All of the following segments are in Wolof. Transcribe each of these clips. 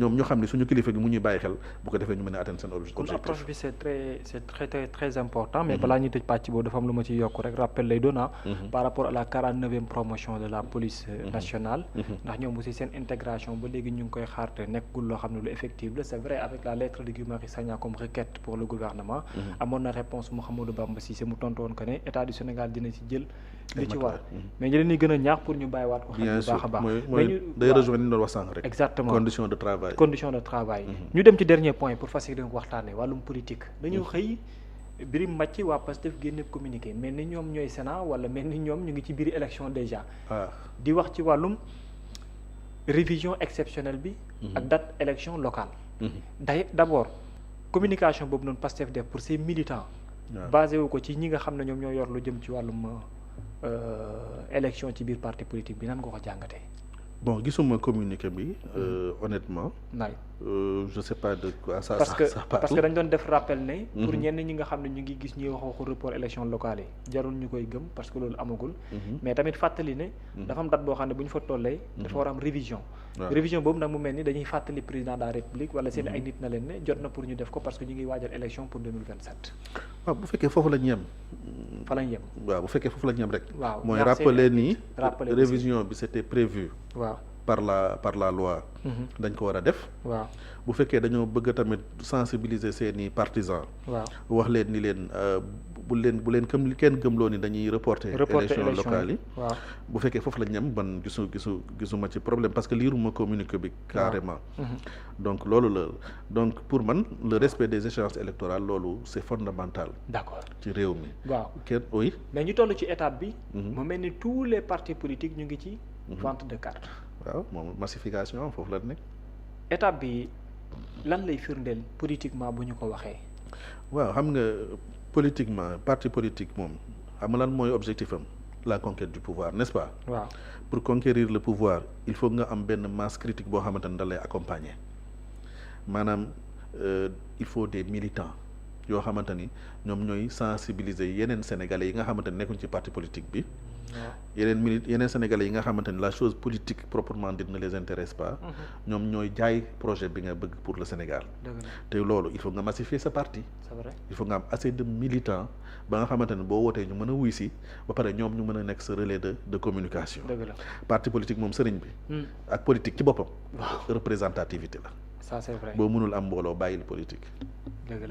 ñoom ñu xam ne suñu kilifa gi mu ñuy bàyyi xel bu ko defee ñu mën a atteindre seen objectif. kon approche bi c'est très important. mais balaa ñuy tëj pàcc boobu dafa am lu ma ci yokk rek rappel lay doon par rapport à la 49e promotion de la police nationale. ndax ñoom aussi seen intégration ba léegi ñu ngi koy xaar te nekkul loo xam ne lu effectif la c'est vrai avec la lettre de Guy Marius Sagna comme requête pour le gouvernement. amoon na réponse Mouhamadou Bamba Cissé mu tontu woon que ne état du Sénégal dina ci jël. li ci war mais ñu leen di gën a ñaax pour ñu bàyyiwaat ko xel bu baax a baax. mooy day rejoindre li ñu doon wax sànq rek. exactement condition de travail. ñu dem ci dernier point pour faciliter ko waxtaanee wàllum politique. dañu xëy Birame Mathi waa Pastef génne communiqué mel ni ñoom ñooy Sénat wala mel ni ñoom ñu ngi ci biir élection déjà. di wax ci wàllum révision exceptionnelle bi. ak date élection locale. d'abord communication boobu noonu Pastef def pour ses militants. basé wu ko ci ñi nga xam ne ñoom ñoo yor lu jëm ci wàllum élection ci biir parti politique bi nan nga ko jàngatee. bon gisuma communiqué bi honnêtement. je sais pas de quoi ça parce que dañ doon def rappel ne. pour ñenn ñi nga xam ne ñu ngi gis ñuy waxu report élection locale yi jarul ñu koy gëm parce que loolu amagul. mais tamit fàttali ne. dafa am date boo xam ne bu ñu fa tollee. dafa war a am révision. révision boobu nag mu mel ni dañuy fàttali président de la république wala seen ay nit na leen ne jot na pour ñu def ko parce que ñu ngi waajal élection pour 2027. waaw bu fekkee foofu lañ yem. fa lañ yem. waaw bu fekkee foofu lañ yem rek. waaw mooy rappeler ni. révision bi c'était prévu. waaw par la loi. dañ ko war a def. waaw bu fekkee dañoo bëgg tamit sensibiliser seeni partisans. waaw wax leen ni leen bu leen comme kenn gëmloo ni dañuy reporter élection locale yi. waaw bu fekkee foofu la ñam ban gisuma ci problème parce que liiruma communiqué bi carrément. donc loolu la donc pour man le respect des échéances électorales loolu c'est fondamental. d'accord ci réew mi. waaw kenn oui. mais ñu toll ci étape bi. mu mel ni tous les partis politiques ñu ngi ci. vente de cartes. waaw moom massification foofu la nekk. étape bi lan lay firndeel politiquement bu ñu ko waxee. waaw xam nga politiquement parti politique moom xam nga lan mooy objectif am la conquête du pouvoir n'est-ce pas. waaw pour conquérir le pouvoir il faut nga am benn masse critique boo xamante ne da lay accompagner maanaam il faut des militants yoo xamante ni ñoom ñooy sensibiliser yeneen sénégalais yi nga xamante ne nekkuñ ci parti politique bi. yeneen sénégalais yi nga xamante ni la chose politique proprement dite ne les intéresse pas. ñoom ñooy jaay projet bi nga bëgg pour le Sénégal. te loolu il faut nga massifier sa parti. c'est vrai il faut nga am assez de militants ba nga xamante ne boo wootee ñu mën a wuy si ba pare ñoom ñu mën a nekk sa relais de communication. parti politique moom sëriñ bi. ak politique ci boppam. représentativité la. ça c'est vrai boo mënul am mbooloo bàyyil politique.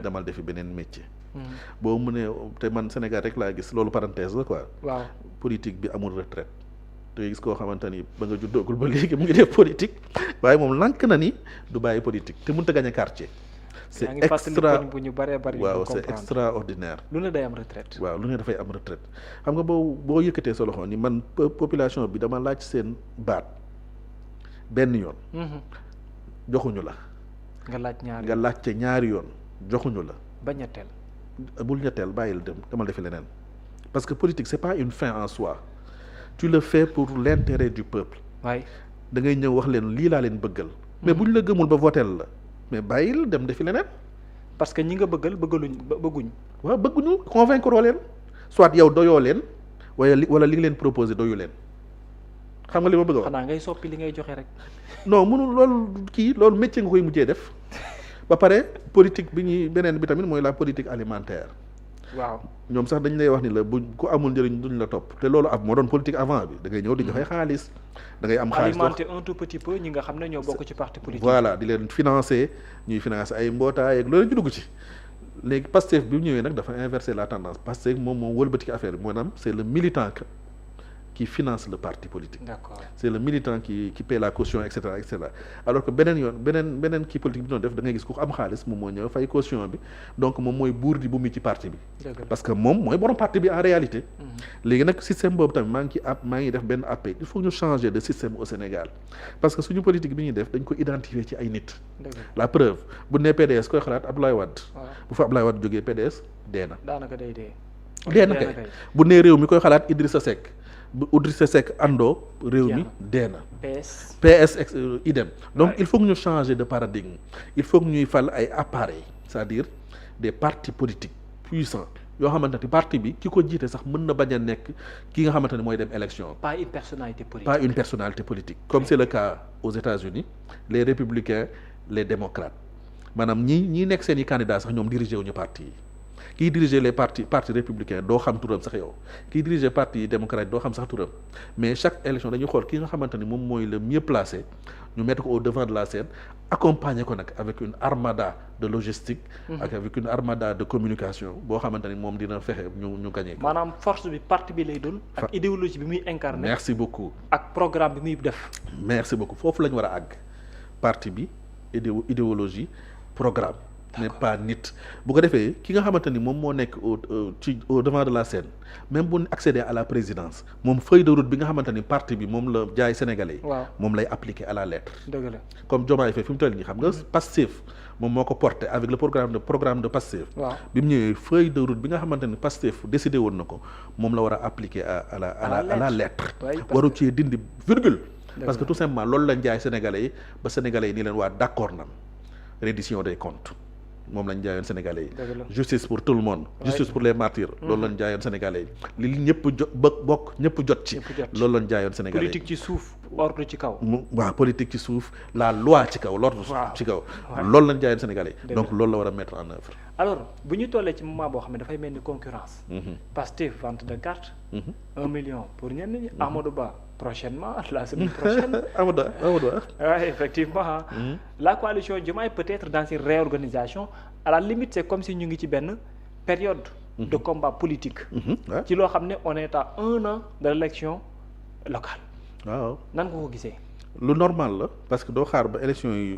demal defi beneen métier. boo mënee te man Sénégal rek laa gis loolu parenthèse la quoi. waaw politique bi amul retraite te gis koo xamante ni ba nga juddoogul ba léegi mu ngi def politique waaye moom lank na ni du bàyyi politique te mënut a gagner quartier. c'est extraordinaire. lu ne day am retraite. waaw lu ne dafay am retraite xam nga boo yëkkatee sa loxo ni man population bi dama laaj seen baat benn yoon. joxuñu la. nga laajte ñaari yoon joxuñu la. ba ñetteel. bul ñetteel bàyyil demal defi leneen parce que politique c'est pas une fin en soi tu le fais pour l'intérêt du peuple. waay da ngay ñëw wax leen lii laa leen bëggal. mais buñ la gëmul ba votel la mais bàyyil dem defi leneen. parce que ñi nga bëgguñ. waaw bëgguñu convaincre leen soit yow doyoo leen wala li nga leen proposé doyu leen xam nga li ma bëgg a wax. xanaa ngay soppi li ngay joxe rek. non mënul loolu métier nga koy mujjee def. ba pare politique beneen bi tamit mooy la politique alimentaire. waaw ñoom sax dañ lay wax ni la bu ku amul njëriñ duñ la topp te loolu moo doon politique avant bi da ngay ñëw di joxe xaalis. da ngay am xaalis alimenter un tout petit peu ñi nga xam ne ñoo bokk ci parti politique. voilà di leen financer ñuy financer ay mbootaay ak loolu ñu dugg ci. léegi Pastef bi mu ñëwee nag dafa inverser la tendance Pastef moom wëlbati affaire bi maanaam c'est le militant qui finance le parti politique. D'accord. C'est le militant qui paie la caution et cetera alors que beneen kii politique bi doon def da ngay gis ku am xaalis moom moo ñëw fay caution bi donc moom mooy buur di bu mu ci parti bi. parce que moom mooy borom parti bi en réalité. léegi nag système boobu tamit maa ngi def benn appel il faut ñu changer de système au Sénégal parce que suñu politique bi ñuy def dañ ko identifier ci ay nit. la preuve bu nee PDS koy xalaat Abdoulaye Wade. bu fa Abdoulaye Wade jógee PDS dee na. daanaka day dee. dee na kay bu nee réew mi koy xalaat Idrissa Seck. bu Idrissa Seck àndoo réew mi dee na. PS idem donc il faut que ñu changer de paradigme il faut que ñuy fal ay appareils c'est-à-dire des partis politiques puissants yoo xamante ne parti bi ki ko jiite sax mën na bañ a nekk ki nga xamante ne mooy dem élection. pas une personnalité politique comme c'est le cas aux États-Unis les républicains les démocrates maanaam ñi nekk seen i candidats sax ñoom dirigé wuñu parti yi kii diriger les partis républicains doo xam turam sax yow kii diriger parti démocrate doo xam sax turam mais chaque élection dañuy xool ki nga xamante ni moom mooy le mieux placé ñu mettre ko au devant de la scène accompagner ko nag avec une armada de logistique ak avec une armada de communication boo xamante ni moom dina fexe ñu gagné ko. maanaam force bi parti bi lay doon ak idéologie bi muy incarné. merci beaucoup ak programme bi muy def. merci beaucoup foofu la ñu war a àgg parti bi idéologie programme mais pas nit bu ko defee ki nga xamante ni moom moo nekk au devant de la scène même bu accéder à la présidence moom feuille de route bi nga xamante ni parti bi moom la jaay sénégalais yi moom lay appliquer à la lettre. dëgg la comme Diomaye Faye fi mu toll nii xam nga Pastef moom moo ko porté avec le programme de Pastef. bi mu ñëwee feuille de route bi nga xamante ni Pastef décidé woon na ko moom la war a appliquer à la lettre waru ci dindi virgule parce que tout simplement loolu lañ jaay sénégalais yi ba sénégalais yi nii leen waa d'accord nan reddition des comptes moom lañ jaayoon sénégalais yi justice pour tout le monde justice pour les martyrs loolu lañ jaayoon sénégalais yi li ñëpp bokk ñëpp jot ci loolu lañ jaayoon sénégalais yi politique ci suuf ordre ci kaw waaw politique ci suuf la loi ci kaw l'ordre ci kaw loolu lañ jaayoon sénégalais yi donc loolu la war a mettre en œuvre alors bu ñu tollee ci moment boo xam ne dafay mel ni concurrence Pastef vente de carte 1 million pour ñenn ñi Amadou Ba prochainement la semaine prochaine Amadou oui effectivement la coalition Diomaye peut-être dans une réorganisation à la limite c'est comme si ñu ngi ci benn période de combat politique ci loo xam ne on est à 1 an de l'élection locale waaw nan nga ko gisee lu normal la parce que doo xaar ba élection yi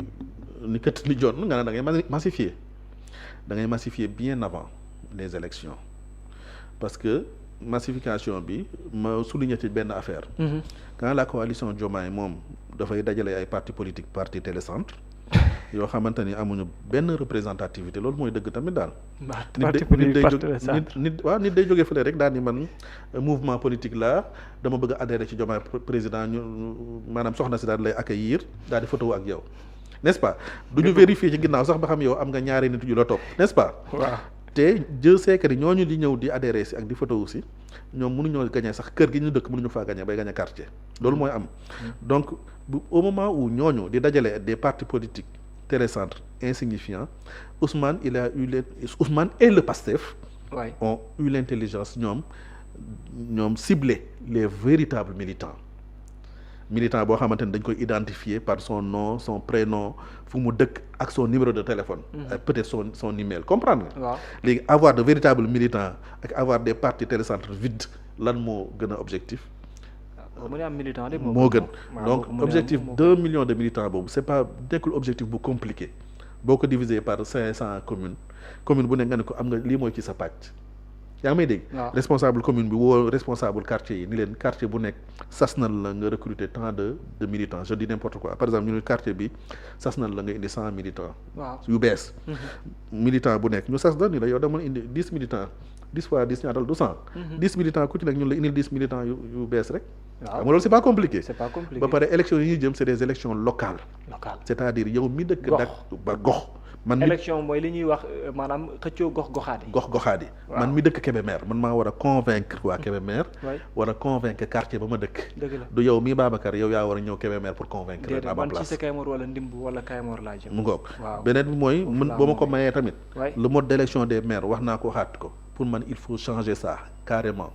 ni kët ni jot nga ne da ngay massifier bien avant les élections parce que massification bi ma souligner ci benn affaire quand la coalition Diomaye moom dafay dajale ay parti politique parti télécentre yoo xamante ni amuñu benn représentativité loolu mooy dëgg tamit daal nit day jógee fële rek daal ni man mouvement politique la dama bëgg a adhérer ci Diomaye président ñu maanaam soxna si daal lay accueillir daal di photo ak yow n'est-ce pas du ñu vérifier ci ginnaaw sax ba xam yow am nga ñaari nit yu la topp n'est-ce pas waaw te Dieu sait que ñooñu di ñëw di adhérer si ak di photo aussi ñoom mënuñoo gagné sax kër gi ñu dëkk mënuñu faa gagné bay gagné quartier loolu mooy am donc au moment où ñooñu di dajale des partis politiques télécentres insignifiants Ousmane Ousmane et le PASTEF ont eu l'intelligence ñoom cibler les véritables militants boo xamante ni dañ koy identifier par son nom son prénom fu mu dëkk ak son numéro de téléphone peut-être son email comprendre nga léegi avoir de véritables militants ak avoir des partis télécentres vides lan moo gën a objectif moo gën donc objectif 2 millions de militants boobu c'est pas nekkul objectif bu compliqué boo ko diviser par 500 commune bu ne nga ne ko am nga lii mooy ci sa pàcc yaa ngi may dégg responsable commune bi woo responsable quartier yi ni leen quartier bu nekk sas na la nga recruter tant de militants je dis n'importe quoi par exemple ñu ne quartier bi sas na la nga indi 100 militants yu bees militant bu nekk ñu sas na ni la yow dama indi 10 militants 10 fois 10 ñaatal du 100 10 militants ku ci nekk ñun la indil 10 militants yu bees rek xam nga loolu c'est pas compliqué ba pare élections yi ñuy jëm c'est des élections locales c'est-à-dire yow mi dëkk ba gox élection mooy li ñuy wax maanaam xëccoo gox-goxaat yi man mi dëkk Kébémer man maa war a convaincre waa Kébémer war a convaincre quartier ba ma dëkk du yow mii Babacar yow yaa war a ñëw Kébémer pour convaincre à ma place man ci sa Kaymoor wala Ndimb wala Kaymoor laa jëm mu ngoog beneen bi mooy ba ma ko mayee tamit le mode d'élection des maires wax naa ko waxaat ko pour man il faut changer ça carrément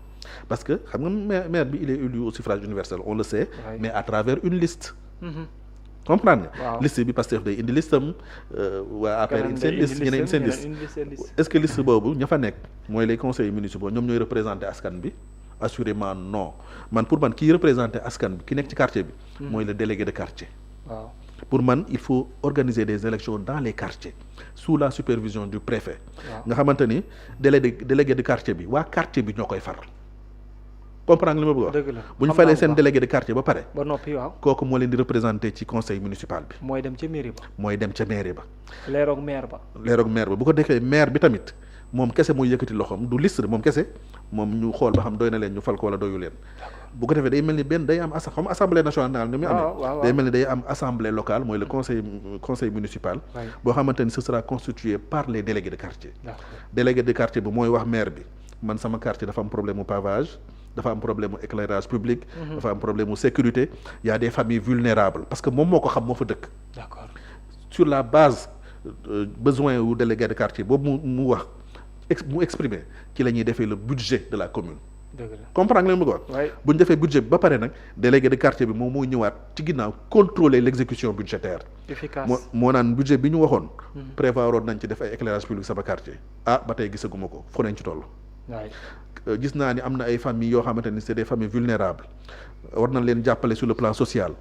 parce que xam nga maire bi il est élu au suffrage universel on le sait mais à travers une liste comprendre nga liste bi Pastef day indi listam waa APR indi seen liste ñeneen indi seen liste est-ce que liste boobu ña fa nekk mooy les conseillers municipaux ñoom ñooy représenter askan bi assurément non pour man kii représenter askan bi ki nekk ci quartier bi mooy le délégué de quartier pour man il faut organiser des élections dans les quartiers sous la supervision du préfet nga xamante ni délégué de quartier bi waa quartier bi ñoo koy far comprendre li ma bëgg wax bu ñu falee seen délégué de quartier ba pare ba noppi kooku moo leen di représenter ci conseil municipal bi mooy dem ca mairie ba leeroog maire ba bu ko defee maire bi tamit moom kese mooy yëkkati loxoom du liste moom kese moom ñu xool ba xam doy na leen ñu fal ko wala doyu leen bu ko defee day mel ni day am comme assemblée nationale ni muy amee day mel ni day am assemblée locale mooy le conseil municipal boo xamante ni ce sera constitué par les délégués de quartier délégué de quartier bi mooy wax maire bi man sama quartier dafa am problème mu pavage dafa am problème mu éclairage public dafa am problème mu sécurité y a des familles vulnérables parce que moom moo ko xam moo fa dëkk sur la base besoin wu délégué de quartier boobu mu wax mu exprimer ci la ñuy defee le budget de la commune. comprendre nga leen bëgg wax bu ñu defee budget bi ba pare nag délégué de quartier bi moom moo ñëwaat ci ginnaaw contrôler l'exécution budgétaire. efficace moo naan budget bi ñu waxoon. prévoir woon nañ ci def ay éclairage public sama quartier. ba tey gisaguma ko fu nañ ci toll. gis naa ni am na ay familles yoo xamante ni c'est des familles vulnérables war nañ leen jàppale sur le plan social.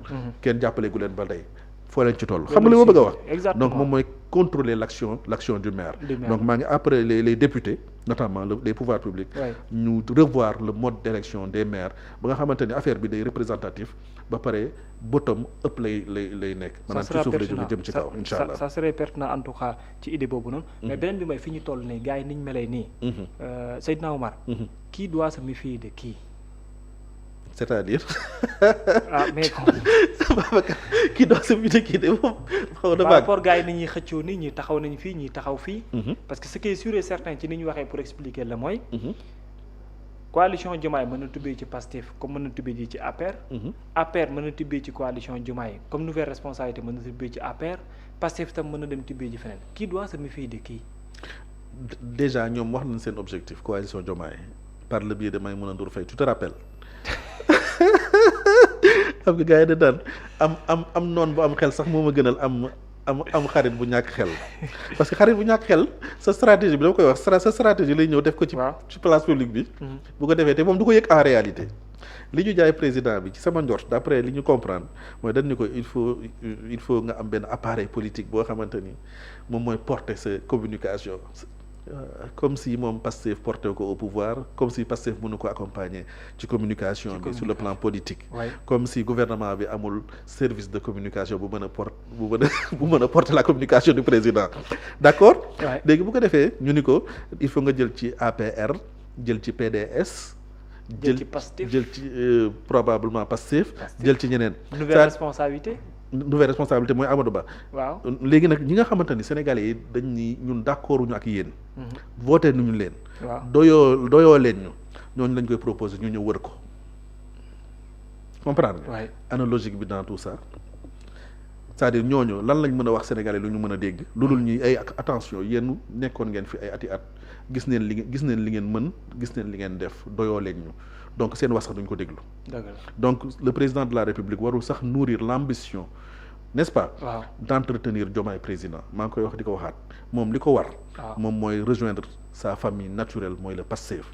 kenn jàppale gu leen ba tey foo leen ci toll. xam nga li ma bëgg a wax. donc moom mooy contrôler l'action du maire. donc maa ngi après les députés notamment les pouvoirs publics. ñu revoir le mode d'élection des maires ba nga xamante ni affaire bi day représentatif ba pare bottom ëpp lay nekk. maanaam ci suuf la jóge jëm ci kaw incha allah ça serait pertinent en tout cas ci idée boobu noonu. mais beneen bi mooy fi ñu toll nii gars yi niñ melee nii. Seydina Omar. qui doit se méfier de qui. c'est-à-dire. mais kii doon sa vidéo kii de moom xaw na par rapport gars yi ni ñuy xëccoo nii ñi taxaw nañ fii ñi taxaw fii. parce que ce qui est sûr et certain ci ni ñu waxee pour expliquer la mooy. coalition Diomaye mën na tubbee ci Pastef comme mën na tubbee ji ci APR. APR mën na tubbee ci coalition Diomaye comme nouvelle responsabilité mën na tubbee ci APR Pastef tam mën na dem tubbee ji feneen qui doit se méfier de qui. déjà ñoom wax nañ seen objectif coalition Diomaye par le biais de Maïmouna Ndour Faye tu te rappelles. xam nga gars yi da daan am noon bu am xel sax moo ma gënal am xarit bu ñàkk xel parce que xarit bu ñàkk xel sa stratégie bi dama koy wax sa stratégie lay ñëw def ko ci place publique bi. bu ko defee te moom du ko yëg en réalité. li ñu jaay président bi ci sama njort d'après li ñu comprendre mooy dañ ni ko il faut nga am benn appareil politique boo xamante ni moom mooy porter sa communication. comme si moom Pastef porté ko au pouvoir comme si Pastef mënu ko accompagner ci communication bi sur le plan politique. comme si gouvernement bi amul service de communication bu mën a porter la communication du président d'accord. léegi bu ko defee ñu ni ko il faut nga jël ci APR jël ci PDS. jël ci Pastef jël ci probablement Pastef jël ci ñeneen. nouvelle responsabilité mooy Amadou Ba. waaw léegi nag ñi nga xamante ni Sénégalais yi dañ ni ñun d'accorduñu ak yéen. voté nuñu leen. waaw doyoo leen ñooñu lañ koy proposer ñu ñëw wër ko. comprendre nga. analogique bi dans tout ça c'est-à-dire ñooñu lan lañ mën a wax Sénégalais lu ñu mën a dégg. lu dul ñuy ay attention yéen nekkoon ngeen fi ay ati at gis neen li ngeen mën gis neen li ngeen def doyoo leen ñu. donc seen wax sax duñ ko déglu. donc le président de la République warul sax nourrir l'ambition n'est-ce pas. d'entretenir Diomaye président maa ngi koy wax di ko waxaat moom li ko war. moom mooy rejoindre sa famille naturelle mooy le Pastef.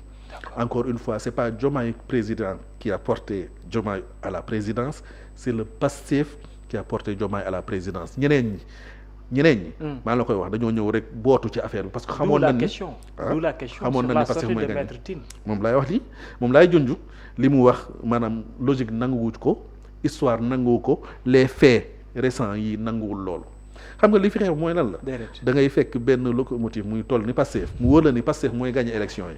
encore une fois c'est pas Diomaye président qui a porté Diomaye à la présidence c'est le Pastef qui a porté Diomaye à la présidence ñeneen ñi maa la koy wax dañoo ñëw rek bootu ci affaire bi parce que xamoon nañ ni xamoon nañ ni parce que mooy gagné moom laay wax lii moom laay junj li mu wax maanaam logique nanguwut ko histoire nanguwu ko les faits récents yi nanguwul loolu xam nga li fi xew mooy lan la da ngay fekk benn locomotive muy toll ni Pastef mu wóor la ni Pastef mooy gagné élection yi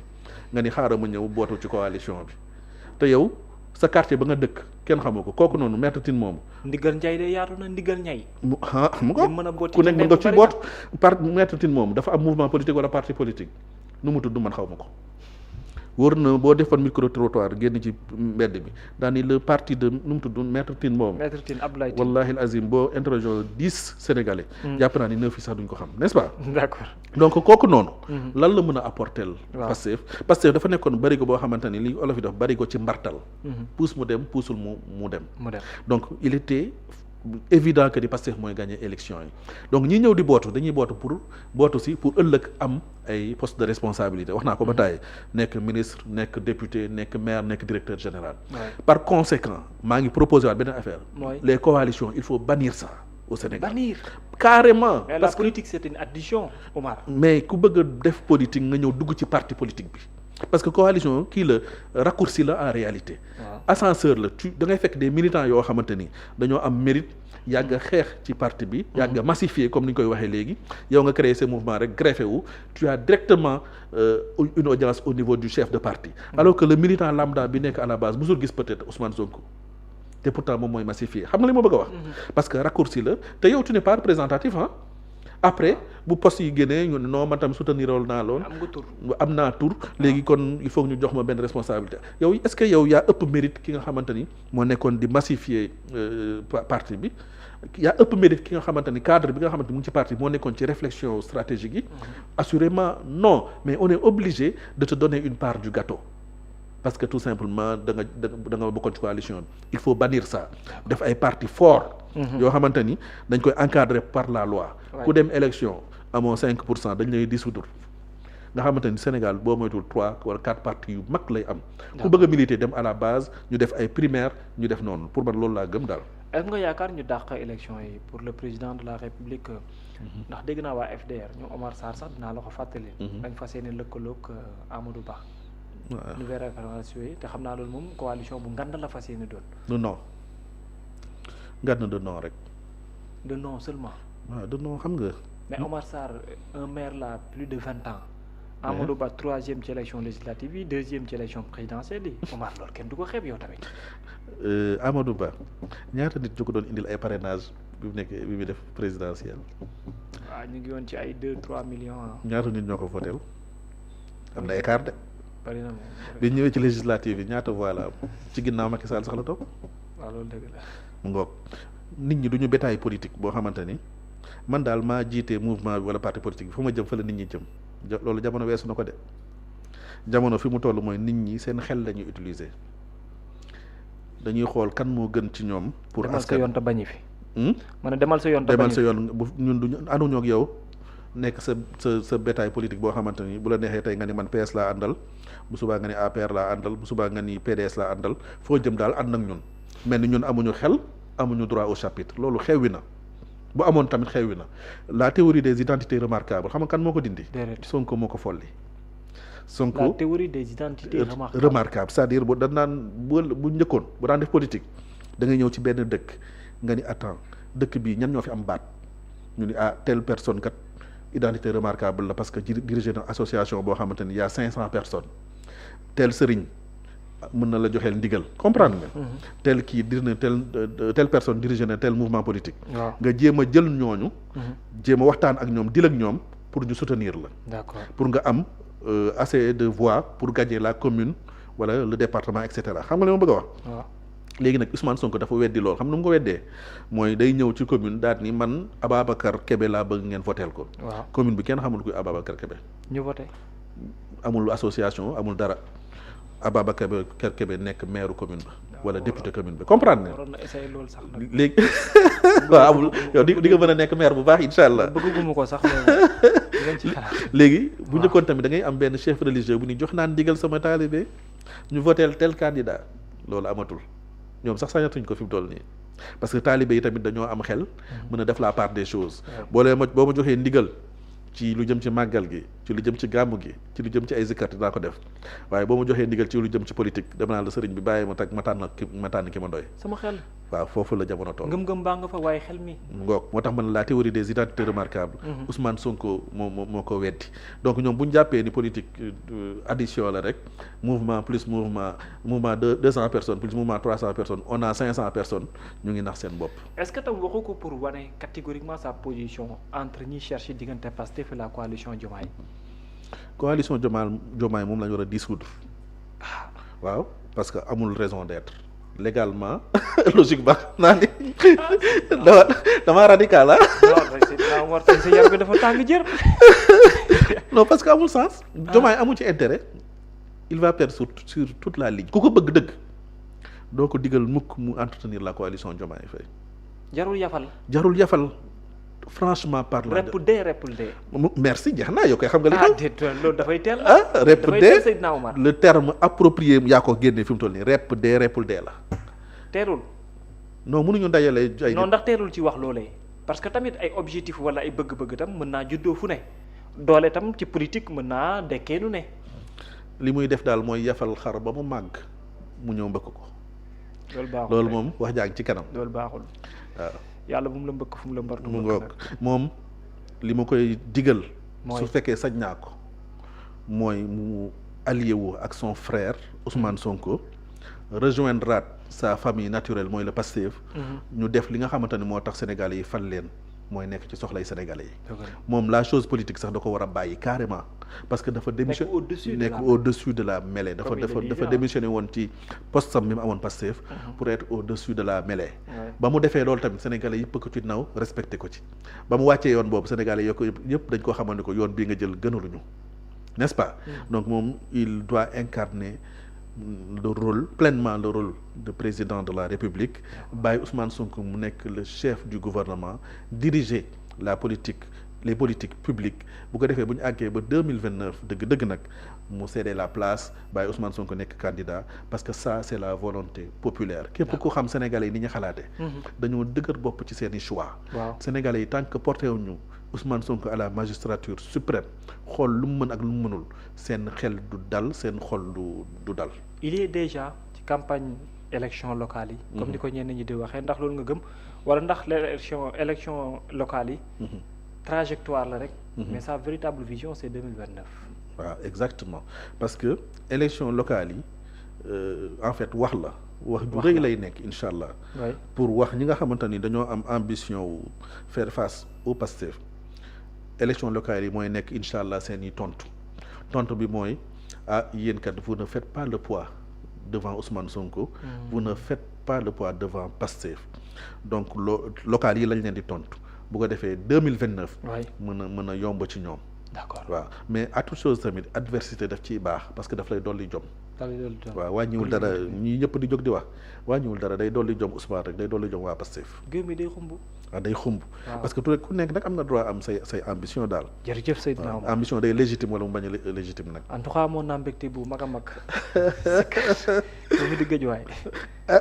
nga ni xaaral ma ñëw bootu ci coalition bi te yow sa quartier ba nga dëkk kenn xamoo ko kooku noonu Maître Tine moomu. ndigal Ndiaye de yaatu na ndigal Ndiaye. mu ko ku nekk mën nga ci boot par Maître Tine moomu dafa am mouvement politique wala parti politique nu mu tudd man xaw ma ko. wóor na boo defoon micro trottoir génn ci mbedd bi daani le parti de nu mu tudd Maître Tine moomu. Maître Tine Abdoulaye Tine wallahi al azim boo interroger 10 Sénégalais. jàpp naa ni 9 yi sax duñ ko xam n'est-ce pas. d'accord donc kooku noonu. lan la mën a apporter. Pastef dafa nekkoon barigo boo xamante ni li olof yi def barigo ci mbartal. puus mu dem puusul mu dem. donc il était évident que di Pastef mooy gagner élection yi donc ñi ñëw di bootu dañuy bootu pour ëllëg am ay poste de responsabilité wax naa ko ba tàyyi nekk ministre nekk député nekk maire nekk directeur général. par conséquent maa ngi proposé waat beneen affaire. les coalitions il faut bannir ça au Sénégal. bannir carrément. mais la politique c'est une addition Omar. mais ku bëgg a def politique nga ñëw dugg ci parti politique bi. parce que coalition kii la raccourci la en réalité. ascenseur la da ngay fekk des militants yoo xamante ni dañoo am mérite yàgg a xeex ci parti bi. yàgg a massifier comme ni ñu koy waxee léegi. yow nga créer ce mouvement rek greffé wu tu as directement une audience au niveau du chef de parti. alors que le militant lambda bi nekk à la base musul gis peut-être Ousmane Sonko. te pourtant moom mooy massifier xam nga li ma bëgg a wax. parce que raccourci la te yow tu n'es pas représentatif ah. après bu poste yi génnee ñu non man tam soutenir naa lool. am naa tur léegi kon il faut ñu jox ma benn responsabilité yow est-ce que yow yaa ëpp mérite ki nga xamante ni moo nekkoon di massifier parti bi yaa ëpp mérite ki nga xamante ni cadre bi nga xamante ni mu ngi ci parti moo nekkoon ci réflexion stratégique yi. Assurément non, mais on est obligé de te donner une part du gâteau. Parce que tout simplement da nga bokkoon ci coalition bi il faut bannir ça def ay partis forts yoo xamante ni dañ koy encadrer par la loi ku dem élection amoo 5% dañ lay dissoudre nga xamante ni Sénégal boo moytul 3 wala 4 partis yu mag lay am ku bëgg a militer dem à la base ñu def ay primaires ñu def noonu pour man loolu laa gëm daal. est-ce nga yaakaar ñu dàq élection yi pour le président de la République ndax dégg naa waa FDR ñu Omar Sarr sax dinaa la ko fàttali dañ fas yéene lëkkaloog Amadou Ba. waaw nouvelle référence yooyu te xam naa loolu moom coalition bu ngand la fas yéene doon. de non ngand de non rek. de non seulement. waaw de non xam nga. mais Omar Sarr un maire là plus de 20 ans. Amadou Ba 3e ci élection législative yi 2e ci élection présidentielle yi Omar loolu kenn du ko xeeb yow tamit. Amadou Ba ñaata nit ñu ko doon indil ay parrainage bi mu nekkee bi mu def présidentielle. waaw ñu ngi woon ci ay 2-3 millions. ñaata nit ñoo ko voteel am na écart de. bari na bi ñëwee ci législative yi ñaata voix la am ci ginnaaw Macky Sall sax la toog. waaw loolu dëgg la. mu ngoog nit ñi du ñu bétail politique boo xamante ni man daal maa jiite mouvement bi wala parti politique bi fu ma jëm fa la nit ñi jëm loolu jamono weesu na ko de jamono fi mu toll mooy nit ñi seen xel la ñuy utiliser dañuy xool kan moo gën ci ñoom. pour askan demal sa yoon te bañi fi. ma ne demal sa yoon te bañi fi demal sa yoon bu ñun du ñu ànduñoo ak yow. nekk sa bétail politique boo xamante ni bu la neexee tey nga ni man PS laa àndal bu subaa nga ni APR laa àndal bu subaa nga ni PDS laa àndal foo jëm daal ànd ak ñun mel ni ñun amuñu xel amuñu droit au chapitre loolu xewwi na bu amoon tamit xewwi na la théorie des identités remarquables xam nga kan moo ko dindi. Sonko moo ko folli. Sonko la théorie des identités remarquables c'est-à-dire bu dañ naan bu njëkkoon bu daan def politique da ngay ñëw ci benn dëkk nga ni attends dëkk bii ñan ñoo fi am baat ñu ni telle personne kat. identité remarquable la parce que dirigé na association boo xamante ni y a 500 personnes tel sëriñ mën na la joxeel ndigal comprendre nga. tel kii dir na telle personne dirigé na tel mouvement politique. nga jéem a jël ñooñu. jéem a waxtaan ak ñoom dil ak ñoom pour ñu soutenir la. d'accord pour nga am assez de voix pour gagner la commune wala le département et cetera xam nga li ma bëgg a wax. waaw léegi nag Ousmane Sonko dafa weddi lool xam nu mu ko weddee mooy day ñëw ci commune daal ni man Ababacar Kébé laa bëgg ngeen voteel ko. waaw commune bi kenn xamul kuy Ababacar Kébé. ñu voté. amul association amul dara Ababacar Kébé nekk maire commune ba. wala député commune bi comprendre nga. waroon na essayer loolu sax nag. léegi waaw amul yow di nga mën a nekk maire bu baax incha allah. bëgguma ko sax léegi bu njëkkoon tamit da ngay am benn chef religieux bu ni jox naan digal sama taalibe ñu voteel tel candidat loolu amatul. ñoom sax sañatuñ ko fi mu toll nii parce que taalibe yi tamit dañoo am xel mën a def la part des choses boo ma joxee ndigal ci lu jëm ci màggal gi ci lu jëm ci gàmmu gi ci lu jëm ci ay zikkat dinaa ko def waaye boo ma joxee ndigal ci lu jëm ci politique dem naa la sëriñ bi bàyyi ma tag ma tànn ki ma doy sama xel waaw foofu la jamono toll ngëm-ngëm baa nga fa waaye xel mi ngoog moo tax man la théorie des identités remarquables Ousmane Sonko moo ko weddi donc ñoom bu ñu jàppee ni politique addition la rek mouvement plus mouvement 200 personnes plus mouvement 300 personnes on a 500 personnes ñu ngi nax seen bopp. est-ce que tam waxu ko pour wane catégoriquement sa position entre ñi chercher diggante Pastef et la coalition Diomaye. coalition Diomaye moom la ñu war a dissoudre waaw parce que amul raison d'être légalement logique ba naa ni dama radical ah. non sa yar bi dafa tàng jër. non parce que amul sens. Diomaye amul ci intérêt. il va perdre sur toute la ligne ku ko bëgg dëgg doo ko digal mukk mu entretenir la coalition Diomaye Faye. jarul yafal. franchement parlant repp dee. merci jeex naa yow koy xam nga li xew. déet loolu dafay teel. repp dee le terme approprié yaa ko génne fi mu toll nii repp dee reppul dee la. teelul. non mënuñu dajale ay. non ndax teelul ci wax loolee. parce que tamit ay objectif wala ay bëgg-bëgg tam mën naa juddoo fu ne. doole tam ci politique mën naa dekkee nu ne. li muy def daal mooy yafal xar ba mu màgg mu ñëw mbëkk ko. loolu baaxul loolu moom wax jàng ci kanam. loolu baaxul waaw. yàlla bu mu la mbëkk fu mu la mbartu mu ngoog moom li ma koy digal su fekkee sañ naa ko mooy mu allié wu ak son frère Ousmane Sonko rejoindre sa famille naturelle mooy le Pastef ñu def li nga xamante ne moo tax Sénégal yi fal leen mooy nekk ci soxlay sénégalais yi. moom la chose politique sax da ko war a bàyyi carrément parce que dafa démissionné nekk au-dessus de la mêlée dafa démissionné woon ci poste sam bi mu amoon Pastef pour être au-dessus de la mêlée. ba mu defee loolu tamit sénégalais yëpp ko ci naw respecté ko ci ba mu wàccee yoon boobu sénégalais yoo ko yëpp dañ koo xamal ne ko yoon bii nga jël gënaluñu n'est-ce pas. donc moom il doit incarner pleinement le rôle de président de la République bàyyi Ousmane Sonko mu nekk le chef du gouvernement diriger les politiques publiques bu ko defee bu ñu àggee ba 2029 dëgg nag mu céder la place bàyyi Ousmane Sonko nekk candidat parce que ça c'est la volonté populaire képp ku xam sénégalais yi ni ñu xalaatee dañoo dëgër bopp ci seeni choix sénégalais yi tant que porté wuñu Ousmane Sonko à la magistrature suprême xool lu mu mën ak lu mu mënul seen xel du dal seen xol du dal. il est déjà ci campagne élection locale yi. comme ni ko ñenn ñi di waxee ndax loolu nga gëm wala ndax élection locale yi. trajectoire la rek. mais sa véritable vision c'est 2029. waaw exactement parce que élection locale yi en fait wax ju rëy lay nekk incha allah. pour wax ñi nga xamante ni dañoo am ambition wu faire face au Pastef. élection locale yi mooy nekk incha allah seen i tontu bi mooy yéen kat vous ne faites pas le poids devant Ousmane Sonko. vous ne faites pas le poids devant Pastef donc local yi lañ leen di tontu bu ko defee 2029. mën a yomb ci ñoom. d'accord waaw mais à toute chose tamit adversité daf ciy baax parce que daf lay dolli jom. waaw wàññiwul dara ñii ñëpp di jóg di wax wàññiwul dara day dolli jom Ousmane rek day dolli jom waa Pastef. géew mi day xumb. waaw day xumb. parce que ku nekk nag am nga droit am say ambition daal. jërëjëf Seydina Omar ambition day légitime wala mu bañ a légitime nag. en tout cas amoon naa mbégte bu mag a mag. mu di gëj waay.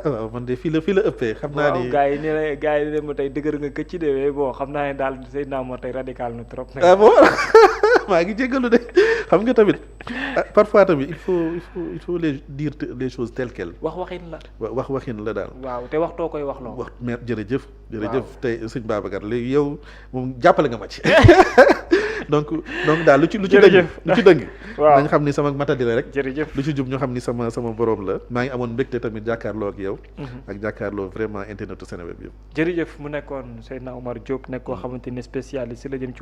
waaw man de fii la ëppee. xam naa ni gars yi ne ma tey dëgër nga këcc de bon xam naa ne daal Seydina Omar tey radical na trop. bon maa ngi jéggalu de xam nga tamit parfois tamit il faut dire les choses telles quelles. wax waxin la daal. waaw te waxtoo koy wax loo. mais jërëjëf tey sëñ Babacar léegi yow moom jàppale nga ma ci. donc daal lu ci dëng. waaw nañ xam ni sama matadi la rek. jërëjëf lu ci jub ñu xam ni sama borom la. maa ngi amoon mbégte tamit jàkkaarloo ak yow. ak jàkkaarloo vraiment internetu Seneweb yëpp. jërëjëf mu nekkoon Seydina Omar Diop nekk koo xamante ni spécialiste la jëm ci wàllu